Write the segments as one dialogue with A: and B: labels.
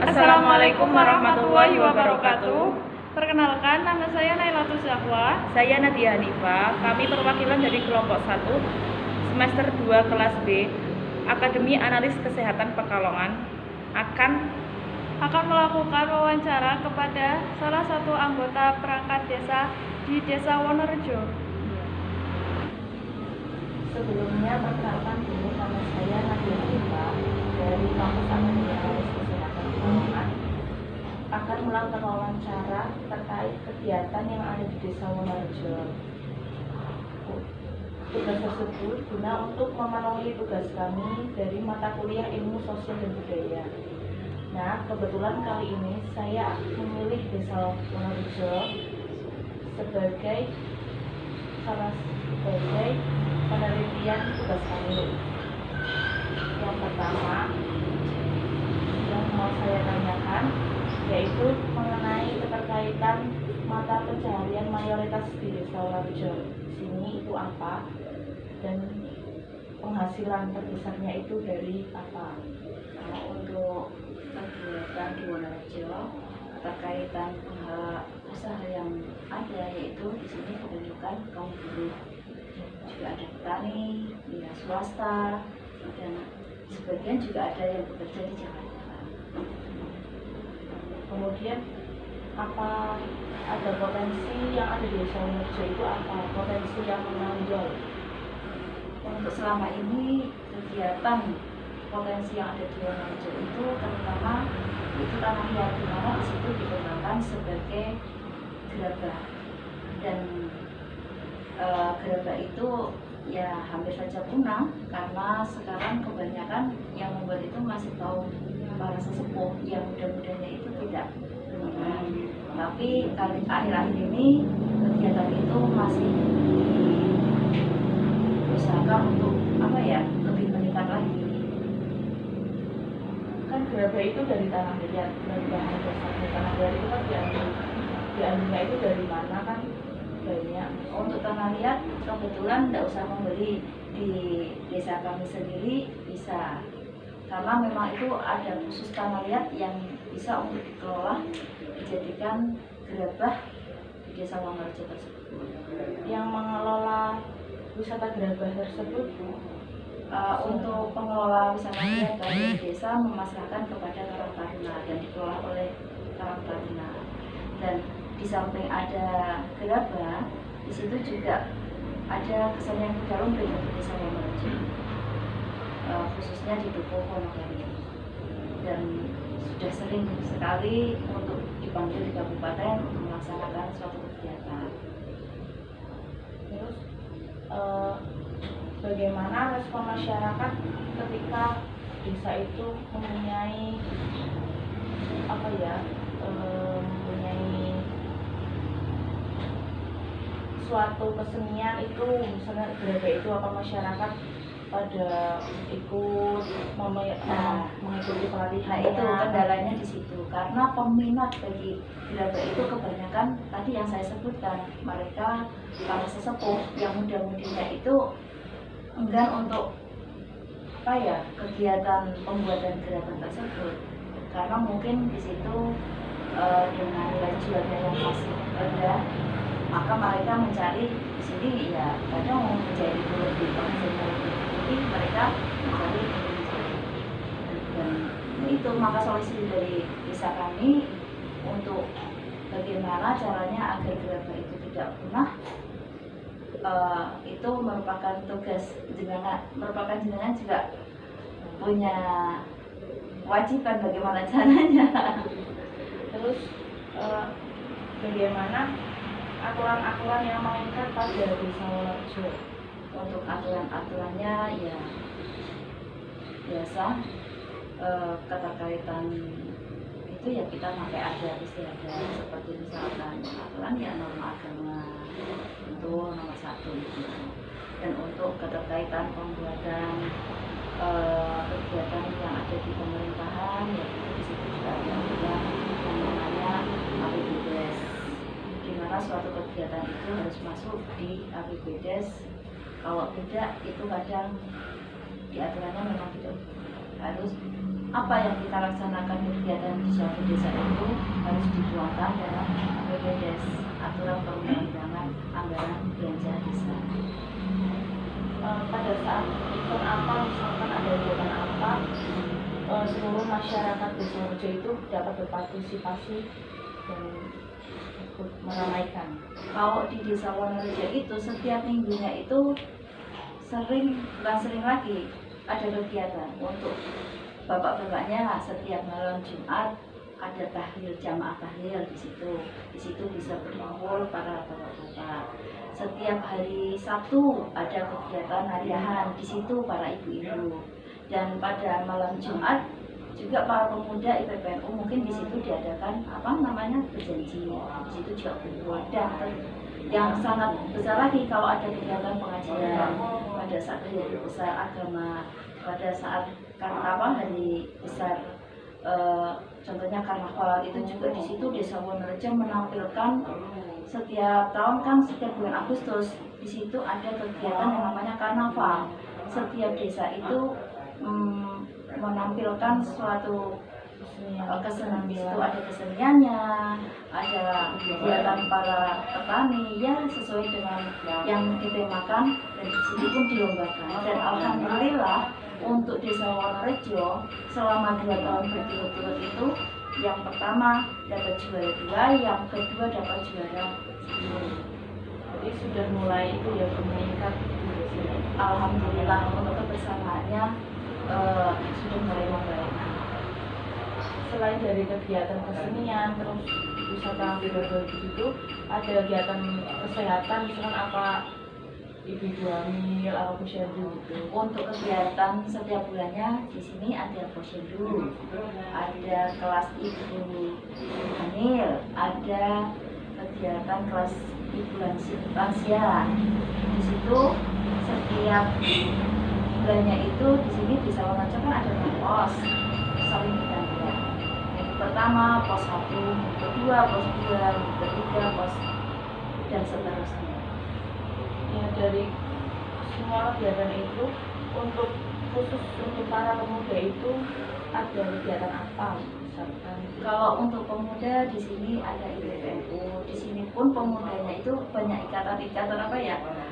A: Assalamualaikum warahmatullahi wabarakatuh. Perkenalkan, nama saya Nailatul Zahwa.
B: Saya Nadia Hanifah. Kami perwakilan dari kelompok 1 semester 2 kelas B Akademi Analis Kesehatan Pekalongan
A: akan melakukan wawancara kepada salah satu anggota perangkat desa di Desa Wonorejo.
B: Sebelumnya perkenalkan dulu, nama saya Nadia Hanifah dari kelompok Akademi Analis Kesehatan Pekalongan akan melakukan wawancara terkait kegiatan yang ada di Desa Wonorejo. Tugas tersebut guna untuk memenuhi tugas kami dari mata kuliah Ilmu Sosial dan Budaya. Nah, kebetulan kali ini saya memilih Desa Wonorejo sebagai penelitian tugas kami. Yang pertama yang mau saya tanyakan yaitu mengenai keterkaitan mata pencaharian mayoritas di Desa Wonorejo. Sini itu apa dan penghasilan terbesarnya itu dari apa?
C: Untuk kegiatan di Wonorejo, keterkaitan usaha yang ada yaitu di sini kebanyakan kaum buruh, juga ada petani, ya swasta, dan sebagian juga ada yang bekerja di Jakarta.
B: Kemudian apa ada potensi yang ada di Desa Wonorejo itu apa? Potensi yang menonjol.
C: Untuk selama ini kegiatan potensi yang ada di Wonorejo itu terutama itu tanah liat, di mana di situ dikembangkan sebagai gerabah, dan gerabah itu ya hampir saja punah karena sekarang kebanyakan yang membuat itu masih kaum para sesepuh, yang muda-mudanya itu tidak. Tapi akhir-akhir ini kegiatan itu masih diusahakan untuk lebih meningkat lagi.
B: Kan gerabah itu dari tanah liat, dari bahan dasarnya tanah liat itu kan diambilnya itu dari mana kan banyak.
C: Untuk tanah liat kebetulan tidak usah membeli, di desa kami sendiri bisa, karena memang itu ada khusus tanah liat yang bisa untuk dikelola dijadikan gerabah di Desa Wonorejo tersebut.
B: Yang mengelola wisata gerabah tersebut
C: untuk pengelola wisata liat dari desa memasrahkan kepada Karang Taruna dan dikelola oleh Karang Taruna. Dan di samping ada gerabah, di situ juga ada kesenian kuda lumping untuk Desa Wonorejo, khususnya di Dukuh Wonogiri, dan sudah sering sekali untuk dipanggil di kabupaten untuk melaksanakan suatu kegiatan.
B: terus bagaimana respon masyarakat ketika desa itu mempunyai mempunyai suatu kesenian itu, misalnya gerabah itu, apa masyarakat pada ikut mengikuti pelatihan?
C: Itu kendalanya di situ, karena peminat bagi gerabah itu kebanyakan tadi yang saya sebutkan, mereka para sesepuh yang muda-mudinya itu enggan untuk kegiatan pembuatan gerabah tersebut, karena mungkin di situ dengan nilai jualnya yang masih rendah, maka mereka mencari di sini ya kadang menjadi lebih penghasilan lebih tinggi, mereka mencari dan itu. Maka solusi dari desa kami untuk bagaimana caranya agar gerabah itu tidak punah, itu merupakan tugas jenengan juga punya kewajiban bagaimana caranya.
B: Terus bagaimana aturan-aturan yang mengikat pada Desa Wonorejo?
C: Untuk aturan-aturannya ya biasa, keterkaitan itu ya kita pakai ada istiadat seperti misalkan aturan ya norma agama itu nomor 1 itu. Dan untuk keterkaitan pembuatan kegiatan yang ada di pemerintahan ya di situ juga ada aturan yang namanya APBDes, di mana suatu kegiatan itu harus masuk di APBDes. Kalau tidak itu kadang di aturannya memang tidak harus apa yang kita laksanakan kegiatan di suatu desa itu harus dituangkan dalam APBDes, aturan perundang-undangan anggaran belanja desa.
B: Pada saat event apa, misalkan ada kegiatan apa, seluruh masyarakat Desa Wonorejo itu dapat berpartisipasi dan ikut meramaikan.
C: Kalau di Desa Wonorejo itu setiap minggunya itu bukan sering lagi ada kegiatan untuk bapak-bapaknya. Setiap malam Jumat ada tahlil, jamaah tahlil di situ. Di situ bisa berkumpul para bapak-bapak. Setiap hari Sabtu ada kegiatan hariahan di situ para ibu-ibu. Dan pada malam Jumat juga para pemuda IPPNU mungkin di situ diadakan berjanji. Di situ juga kumpul. Dan yang sangat besar lagi kalau ada kegiatan pengajian pada saat hari besar agama, pada saat hari besar contohnya karnaval itu juga di situ Desa Wonorejo menampilkan setiap tahun kan setiap bulan Agustus di situ ada kegiatan yang namanya karnaval. Setiap desa itu menampilkan suatu kesenian. Di situ ada keseniannya, ada kegiatan para petani ya sesuai dengan yang ditemakan dan di situ pun dilombakan. Dan alhamdulillah untuk Desa Wonorejo selama 2 tahun berturut-turut itu yang pertama dapat juara 2, yang kedua dapat juara 1.
B: Jadi sudah mulai itu ya meningkat.
C: Alhamdulillah untuk kebersamaannya sudah mulai membaik.
B: Selain dari kegiatan kesenian, terus wisata budaya itu ada kegiatan kesehatan, misalkan apa ibu hamil atau posyandu gitu.
C: Untuk kegiatan setiap bulannya di sini ada posyandu, ada kelas ibu hamil, ada kegiatan kelas ibu lansia. Di situ setiap bulannya itu di sini di Wonorejo kan ada pos saling bergantian. Yang pertama pos 1, kedua pos 2, ketiga pos dan seterusnya.
B: Ya, dari semua kegiatan itu untuk khusus untuk para pemuda itu ada kegiatan apa misalkan?
C: Kalau untuk pemuda di sini ada IPPNU, di sini pun pemudanya itu banyak ikatan-ikatan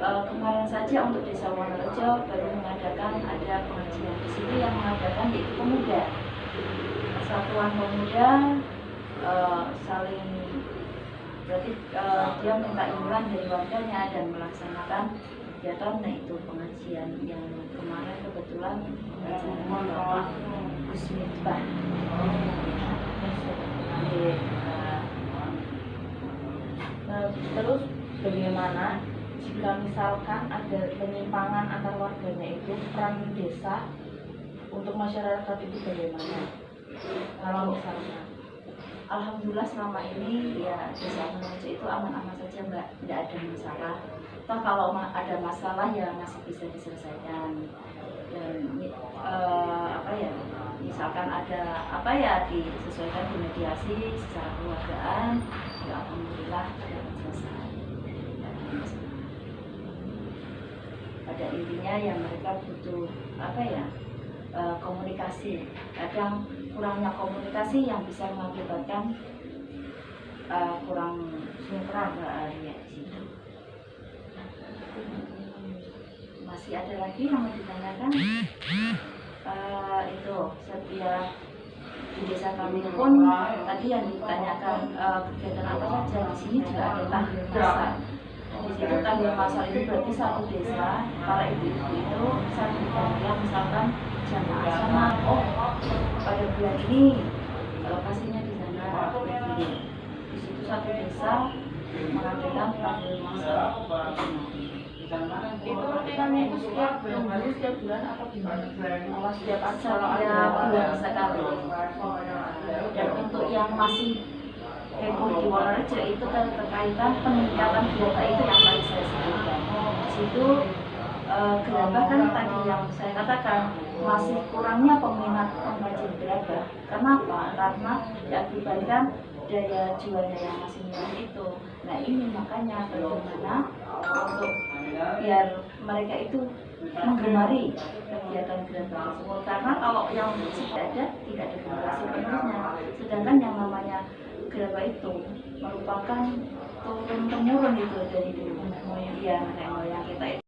C: kemarin saja untuk Desa Wonorejo baru mengadakan ada pengajian di sini yang mengadakan yaitu pemuda, persatuan pemuda saling berarti dia minta iuran dari warganya dan melaksanakan kegiatan yaitu pengajian yang kemarin kebetulan Bapak Gus Miftah.
B: Terus bagaimana jika misalkan ada penyimpangan antar warganya itu, peran desa untuk masyarakat itu bagaimana? Kalau misalnya
C: Alhamdulillah selama ini ya Desa Wonorejo itu aman-aman saja Mbak, tidak ada masalah. Toh kalau ada masalah ya masih bisa diselesaikan. Dan misalkan ada disesuaikan dimediasi secara keluargaan, ya alhamdulillah ada selesai. Pada intinya ya mereka butuh komunikasi. Kadang kurangnya komunikasi yang bisa mengakibatkan kurang sinkron di situ. Masih ada lagi yang mau ditanyakan? Itu setiap di desa kami pun tadi yang ditanyakan kegiatan apa saja di sini juga ada tahlil masal. Di situ tanggul masal itu berarti satu desa, para ibu-ibu itu satu keluarga misalkan jamaah sama, oh pada bulan ini lokasinya di sana, begini. Di situ satu desa mengadakan tanggul masal.
B: Itu rutinannya itu setiap bulan atau gimana? Oh, setiap
C: Bulan sekali. Dan untuk yang masih heboh di Wonorejo itu terkaitan peningkatan gerabah itu yang tadi saya sebutkan. Di situ gerabah kan tadi yang saya katakan masih kurangnya peminat pengrajin gerabah. Kenapa? Karena diakibatkan daya jualnya yang masih murah itu. Nah ini makanya bagaimana untuk biar mereka itu menggemari kegiatan gerabah tersebut, karena kalau yang sudah ada tidak ada generasi penerusnya, sedangkan yang namanya gerabah itu merupakan turun temurun itu dari dulu, ya nenek moyang kita itu.